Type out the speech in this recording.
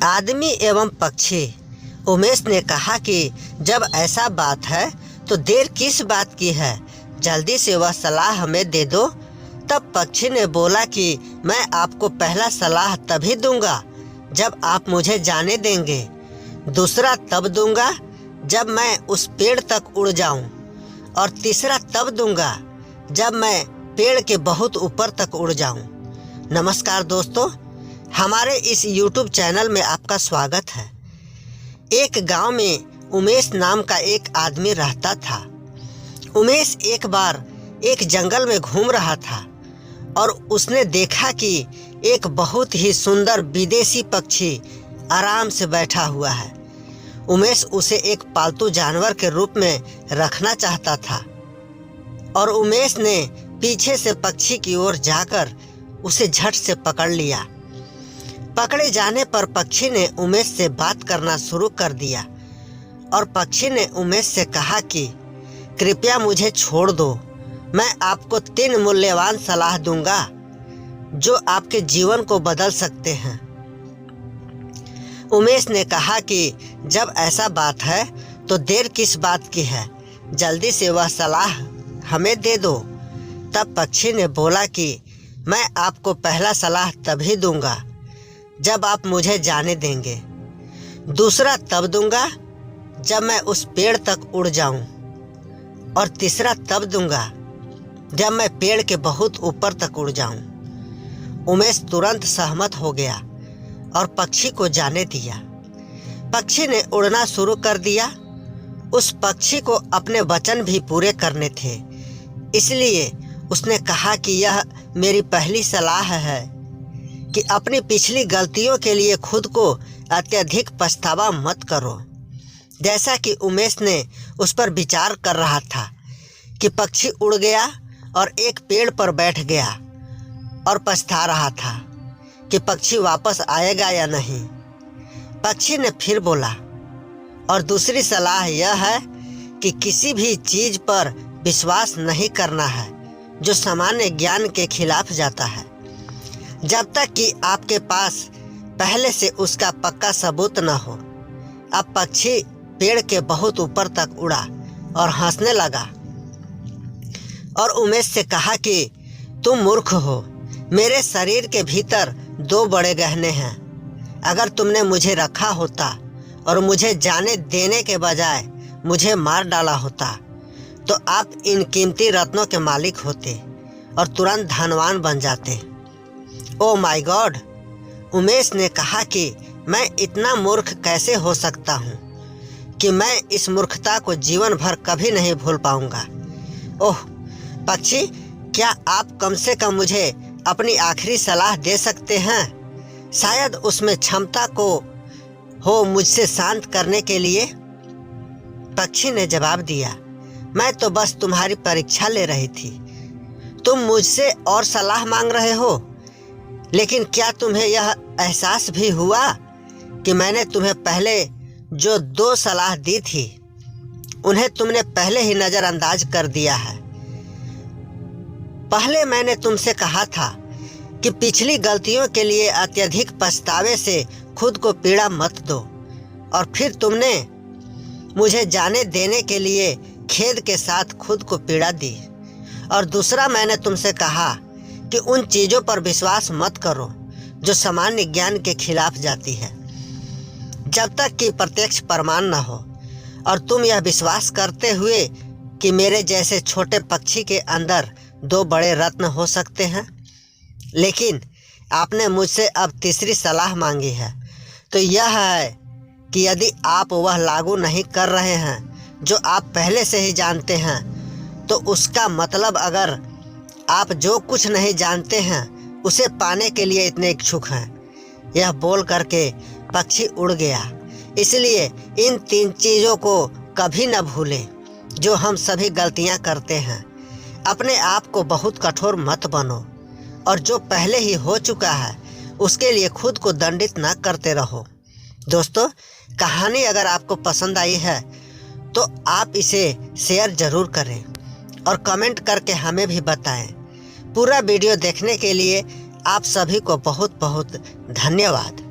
आदमी एवं पक्षी। उमेश ने कहा कि जब ऐसा बात है तो देर किस बात की है, जल्दी से वह सलाह हमें दे दो। तब पक्षी ने बोला कि मैं आपको पहला सलाह तभी दूंगा जब आप मुझे जाने देंगे, दूसरा तब दूंगा जब मैं उस पेड़ तक उड़ जाऊं, और तीसरा तब दूंगा जब मैं पेड़ के बहुत ऊपर तक उड़ जाऊं। नमस्कार दोस्तों, हमारे इस YouTube चैनल में आपका स्वागत है। एक गांव में उमेश नाम का एक आदमी रहता था। उमेश एक बार एक जंगल में घूम रहा था और उसने देखा कि एक बहुत ही सुंदर विदेशी पक्षी आराम से बैठा हुआ है। उमेश उसे एक पालतू जानवर के रूप में रखना चाहता था और उमेश ने पीछे से पक्षी की ओर जाकर उसे झट से पकड़ लिया। पकड़े जाने पर पक्षी ने उमेश से बात करना शुरू कर दिया और पक्षी ने उमेश से कहा कि कृपया मुझे छोड़ दो, मैं आपको 3 मूल्यवान सलाह दूंगा जो आपके जीवन को बदल सकते हैं। उमेश ने कहा कि जब ऐसा बात है तो देर किस बात की है, जल्दी से वह सलाह हमें दे दो। तब पक्षी ने बोला कि मैं आपको पहला सलाह तभी दूंगा जब आप मुझे जाने देंगे, दूसरा तब दूंगा जब मैं उस पेड़ तक उड़ जाऊं, और तीसरा तब दूंगा जब मैं पेड़ के बहुत ऊपर तक उड़ जाऊं। उमेश तुरंत सहमत हो गया और पक्षी को जाने दिया। पक्षी ने उड़ना शुरू कर दिया। उस पक्षी को अपने वचन भी पूरे करने थे, इसलिए उसने कहा कि यह मेरी पहली सलाह है कि अपनी पिछली गलतियों के लिए खुद को अत्यधिक पछतावा मत करो। जैसा कि उमेश ने उस पर विचार कर रहा था कि पक्षी उड़ गया और एक पेड़ पर बैठ गया और पछता रहा था कि पक्षी वापस आएगा या नहीं। पक्षी ने फिर बोला, और दूसरी सलाह यह है कि किसी भी चीज़ पर विश्वास नहीं करना है जो सामान्य ज्ञान के खिलाफ जाता है, जब तक कि आपके पास पहले से उसका पक्का सबूत न हो। अब पक्षी पेड़ के बहुत ऊपर तक उड़ा और हंसने लगा और उमेश से कहा कि तुम मूर्ख हो, मेरे शरीर के भीतर 2 बड़े गहने हैं। अगर तुमने मुझे रखा होता और मुझे जाने देने के बजाय मुझे मार डाला होता तो आप इन कीमती रत्नों के मालिक होते और तुरंत धनवान बन जाते। Oh my God! उमेश ने कहा कि मैं इतना मूर्ख कैसे हो सकता हूँ कि मैं इस मूर्खता को जीवन भर कभी नहीं भूल पाऊंगा। ओह पक्षी, क्या आप कम से कम मुझे अपनी आखिरी सलाह दे सकते हैं? शायद उसमें क्षमता को हो मुझसे शांत करने के लिए। पक्षी ने जवाब दिया, मैं तो बस तुम्हारी परीक्षा ले रही थी। तुम मुझसे और सलाह मांग रहे हो, लेकिन क्या तुम्हें यह एहसास भी हुआ कि मैंने तुम्हें पहले जो 2 सलाह दी थी उन्हें तुमने पहले ही नज़रअंदाज कर दिया है। पहले मैंने तुमसे कहा था कि पिछली गलतियों के लिए अत्यधिक पछतावे से खुद को पीड़ा मत दो, और फिर तुमने मुझे जाने देने के लिए खेद के साथ खुद को पीड़ा दी। और दूसरा मैंने तुमसे कहा कि उन चीज़ों पर विश्वास मत करो जो सामान्य ज्ञान के खिलाफ जाती है, जब तक कि प्रत्यक्ष प्रमाण न हो। और तुम यह विश्वास करते हुए कि मेरे जैसे छोटे पक्षी के अंदर 2 बड़े रत्न हो सकते हैं। लेकिन आपने मुझसे अब तीसरी सलाह मांगी है, तो यह है कि यदि आप वह लागू नहीं कर रहे हैं जो आप पहले से ही जानते हैं, तो उसका मतलब अगर आप जो कुछ नहीं जानते हैं उसे पाने के लिए इतने इच्छुक हैं। यह बोल करके पक्षी उड़ गया। इसलिए इन 3 चीज़ों को कभी न भूलें जो हम सभी गलतियां करते हैं। अपने आप को बहुत कठोर मत बनो, और जो पहले ही हो चुका है उसके लिए खुद को दंडित न करते रहो। दोस्तों, कहानी अगर आपको पसंद आई है तो आप इसे शेयर ज़रूर करें और कमेंट करके हमें भी बताएं। पूरा वीडियो देखने के लिए आप सभी को बहुत बहुत धन्यवाद।